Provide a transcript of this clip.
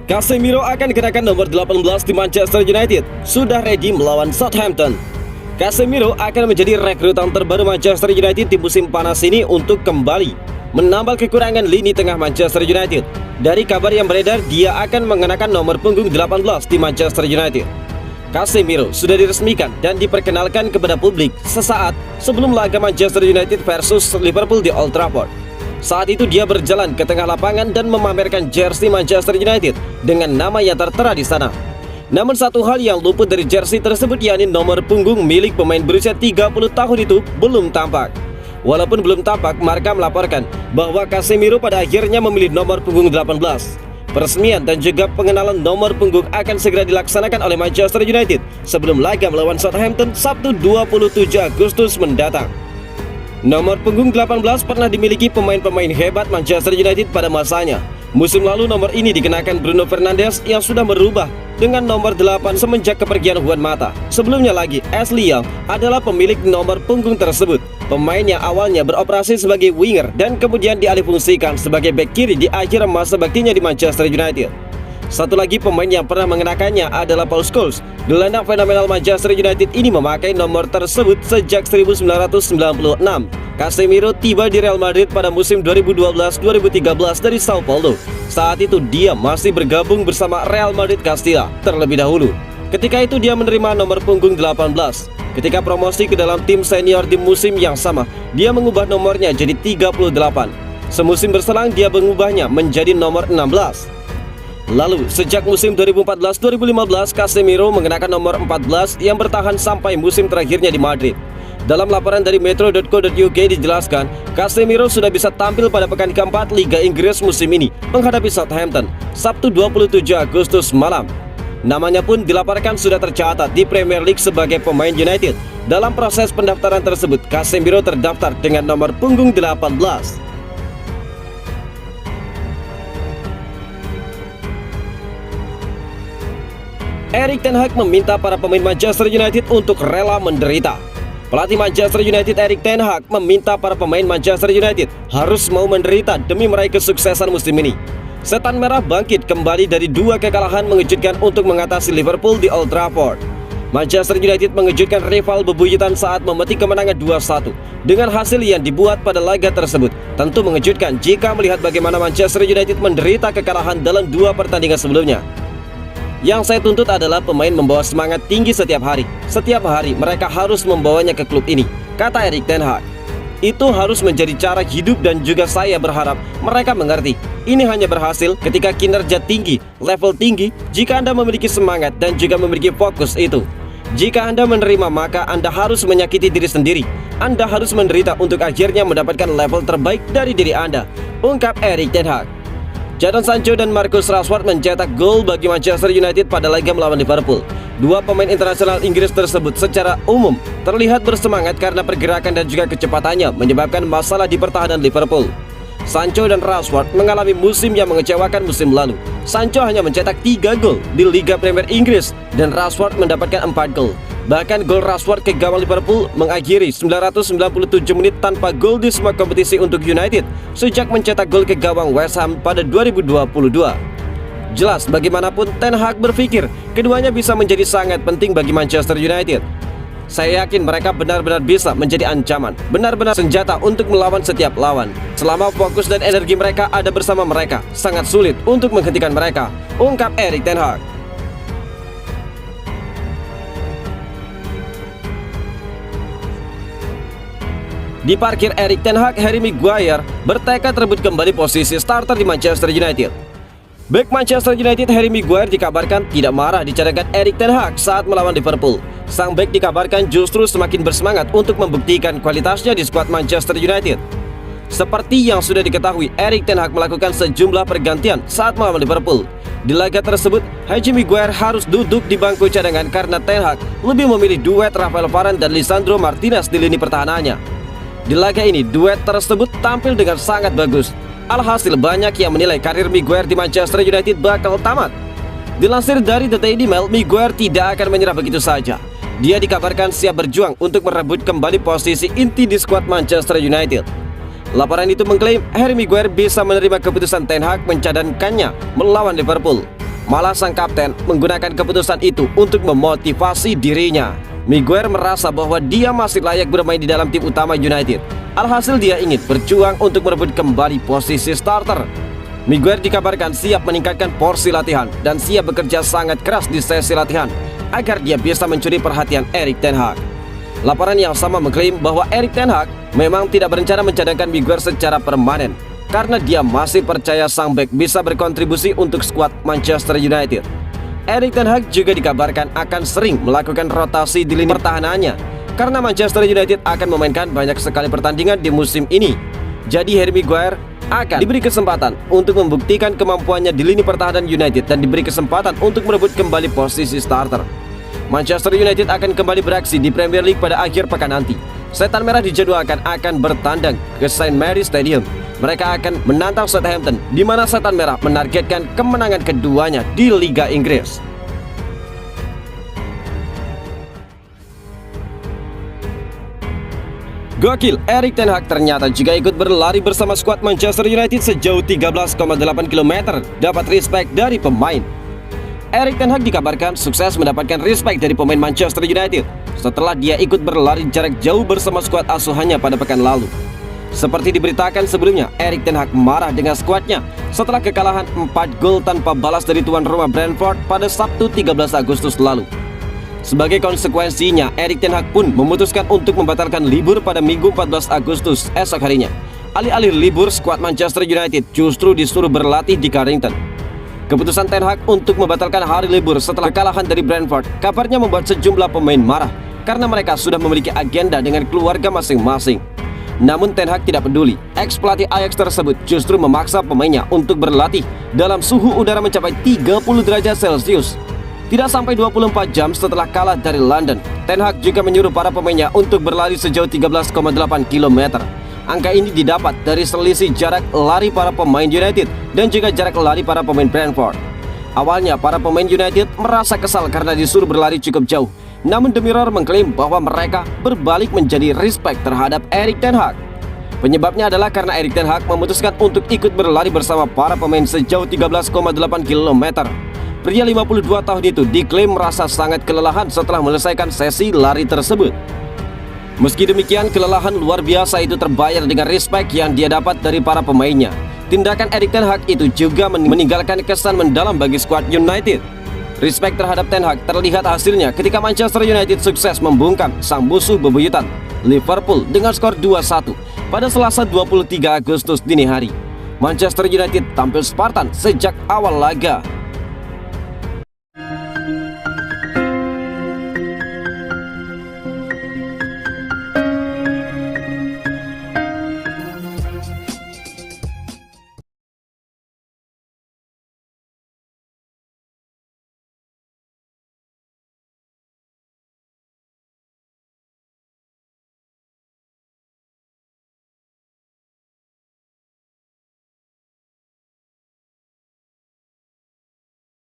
Casemiro akan kenakan nomor 18 di Manchester United, sudah ready melawan Southampton. Casemiro akan menjadi rekrutan terbaru Manchester United di musim panas ini untuk kembali menambal kekurangan lini tengah Manchester United. Dari kabar yang beredar, dia akan mengenakan nomor punggung 18 di Manchester United. Casemiro sudah diresmikan dan diperkenalkan kepada publik sesaat sebelum laga Manchester United versus Liverpool di Old Trafford. Saat itu dia berjalan ke tengah lapangan dan memamerkan jersey Manchester United dengan nama yang tertera di sana. Namun satu hal yang luput dari jersey tersebut, yakni nomor punggung milik pemain berusia 30 tahun itu belum tampak. Walaupun belum tampak, Marca melaporkan bahwa Casemiro pada akhirnya memilih nomor punggung 18. Peresmian dan juga pengenalan nomor punggung akan segera dilaksanakan oleh Manchester United sebelum laga melawan Southampton Sabtu 27 Agustus mendatang. Nomor punggung 18 pernah dimiliki pemain-pemain hebat Manchester United pada masanya. Musim lalu nomor ini dikenakan Bruno Fernandes yang sudah berubah dengan nomor 8 semenjak kepergian Juan Mata. Sebelumnya lagi, Ashley Young adalah pemilik nomor punggung tersebut. Pemain yang awalnya beroperasi sebagai winger dan kemudian dialihfungsikan sebagai bek kiri di akhir masa baktinya di Manchester United. Satu lagi pemain yang pernah mengenakannya adalah Paul Scholes. Gelandang fenomenal Manchester United ini memakai nomor tersebut sejak 1996. Casemiro tiba di Real Madrid pada musim 2012-2013 dari Sao Paulo. Saat itu dia masih bergabung bersama Real Madrid Castilla terlebih dahulu. Ketika itu dia menerima nomor punggung 18. Ketika promosi ke dalam tim senior di musim yang sama, dia mengubah nomornya jadi 38. Semusim berselang dia mengubahnya menjadi nomor 16. Lalu, sejak musim 2014-2015, Casemiro mengenakan nomor 14 yang bertahan sampai musim terakhirnya di Madrid. Dalam laporan dari metro.co.uk dijelaskan, Casemiro sudah bisa tampil pada pekan keempat Liga Inggris musim ini menghadapi Southampton, Sabtu 27 Agustus malam. Namanya pun dilaporkan sudah tercatat di Premier League sebagai pemain United. Dalam proses pendaftaran tersebut, Casemiro terdaftar dengan nomor punggung 18. Erik ten Hag meminta para pemain Manchester United untuk rela menderita. Pelatih Manchester United Erik ten Hag meminta para pemain Manchester United harus mau menderita demi meraih kesuksesan musim ini. Setan Merah bangkit kembali dari 2 kekalahan mengejutkan untuk mengatasi Liverpool di Old Trafford. Manchester United mengejutkan rival bebuyutan saat memetik kemenangan 2-1 dengan hasil yang dibuat pada laga tersebut. Tentu mengejutkan jika melihat bagaimana Manchester United menderita kekalahan dalam 2 pertandingan sebelumnya. Yang saya tuntut adalah pemain membawa semangat tinggi setiap hari. Setiap hari mereka harus membawanya ke klub ini, kata Erik ten Hag. Itu harus menjadi cara hidup dan juga saya berharap mereka mengerti. Ini hanya berhasil ketika kinerja tinggi, level tinggi, jika Anda memiliki semangat dan juga memiliki fokus itu. Jika Anda menerima, maka Anda harus menyakiti diri sendiri. Anda harus menderita untuk akhirnya mendapatkan level terbaik dari diri Anda, ungkap Erik ten Hag. Jadon Sancho dan Marcus Rashford mencetak gol bagi Manchester United pada laga melawan Liverpool. 2 pemain internasional Inggris tersebut secara umum terlihat bersemangat karena pergerakan dan juga kecepatannya menyebabkan masalah di pertahanan Liverpool. Sancho dan Rashford mengalami musim yang mengecewakan musim lalu. Sancho hanya mencetak 3 gol di Liga Premier Inggris dan Rashford mendapatkan 4 gol. Bahkan gol Rashford ke gawang Liverpool mengakhiri 997 menit tanpa gol di semua kompetisi untuk United sejak mencetak gol ke gawang West Ham pada 2022. Jelas bagaimanapun Ten Hag berpikir keduanya bisa menjadi sangat penting bagi Manchester United. Saya yakin mereka benar-benar bisa menjadi ancaman, benar-benar senjata untuk melawan setiap lawan. Selama fokus dan energi mereka ada bersama mereka, sangat sulit untuk menghentikan mereka, ungkap Erik ten Hag. Di parkir Erik ten Hag, Harry Maguire bertekad rebut kembali posisi starter di Manchester United. Bek Manchester United Harry Maguire dikabarkan tidak marah dicatatkan Erik ten Hag saat melawan Liverpool. Sang bek dikabarkan justru semakin bersemangat untuk membuktikan kualitasnya di skuad Manchester United. Seperti yang sudah diketahui, Erik ten Hag melakukan sejumlah pergantian saat melawan Liverpool. Di laga tersebut, Harry Maguire harus duduk di bangku cadangan karena Ten Hag lebih memilih duet Rafael Varane dan Lisandro Martinez di lini pertahanannya. Di laga ini, duet tersebut tampil dengan sangat bagus. Alhasil banyak yang menilai karir Maguire di Manchester United bakal tamat. Dilansir dari The Daily Mail, Maguire tidak akan menyerah begitu saja. Dia dikabarkan siap berjuang untuk merebut kembali posisi inti di skuad Manchester United. Laporan itu mengklaim Harry Maguire bisa menerima keputusan Ten Hag mencadangkannya melawan Liverpool. Malah sang kapten menggunakan keputusan itu untuk memotivasi dirinya. Maguire merasa bahwa dia masih layak bermain di dalam tim utama United. Alhasil dia ingin berjuang untuk merebut kembali posisi starter. Maguire dikabarkan siap meningkatkan porsi latihan dan siap bekerja sangat keras di sesi latihan agar dia bisa mencuri perhatian Erik ten Hag. Laporan yang sama mengklaim bahwa Erik ten Hag memang tidak berencana mencadangkan Maguire secara permanen karena dia masih percaya sang bek bisa berkontribusi untuk skuad Manchester United. Erik ten Hag juga dikabarkan akan sering melakukan rotasi di lini pertahanannya karena Manchester United akan memainkan banyak sekali pertandingan di musim ini. Jadi Harry Maguire akan diberi kesempatan untuk membuktikan kemampuannya di lini pertahanan United dan diberi kesempatan untuk merebut kembali posisi starter. Manchester United akan kembali beraksi di Premier League pada akhir pekan nanti. Setan Merah dijadwalkan akan bertandang ke St. Mary's Stadium. Mereka akan menantang Southampton, di mana Setan Merah menargetkan kemenangan keduanya di Liga Inggris. Gokil, Erik ten Hag ternyata juga ikut berlari bersama skuad Manchester United sejauh 13,8 km, dapat respect dari pemain. Erik ten Hag dikabarkan sukses mendapatkan respect dari pemain Manchester United setelah dia ikut berlari jarak jauh bersama skuad asuhannya pada pekan lalu. Seperti diberitakan sebelumnya, Erik ten Hag marah dengan skuadnya setelah kekalahan 4 gol tanpa balas dari tuan rumah Brentford pada Sabtu 13 Agustus lalu. Sebagai konsekuensinya, Erik ten Hag pun memutuskan untuk membatalkan libur pada Minggu 14 Agustus esok harinya. Alih-alih libur, skuad Manchester United justru disuruh berlatih di Carrington. Keputusan Ten Hag untuk membatalkan hari libur setelah kekalahan dari Brentford kabarnya membuat sejumlah pemain marah karena mereka sudah memiliki agenda dengan keluarga masing-masing. Namun Ten Hag tidak peduli. Ex-pelatih Ajax tersebut justru memaksa pemainnya untuk berlatih dalam suhu udara mencapai 30 derajat Celcius. Tidak sampai 24 jam setelah kalah dari London, Ten Hag juga menyuruh para pemainnya untuk berlari sejauh 13,8 km. Angka ini didapat dari selisih jarak lari para pemain United dan juga jarak lari para pemain Brentford. Awalnya para pemain United merasa kesal karena disuruh berlari cukup jauh. Namun The Mirror mengklaim bahwa mereka berbalik menjadi respect terhadap Erik ten Hag. Penyebabnya adalah karena Erik ten Hag memutuskan untuk ikut berlari bersama para pemain sejauh 13,8 km. Pria 52 tahun itu diklaim merasa sangat kelelahan setelah menyelesaikan sesi lari tersebut. Meski demikian, kelelahan luar biasa itu terbayar dengan respect yang dia dapat dari para pemainnya. Tindakan Erik ten Hag itu juga meninggalkan kesan mendalam bagi skuad United. Respect terhadap Ten Hag terlihat hasilnya ketika Manchester United sukses membungkam sang musuh bebuyutan Liverpool dengan skor 2-1 pada Selasa 23 Agustus dini hari. Manchester United tampil Spartan sejak awal laga.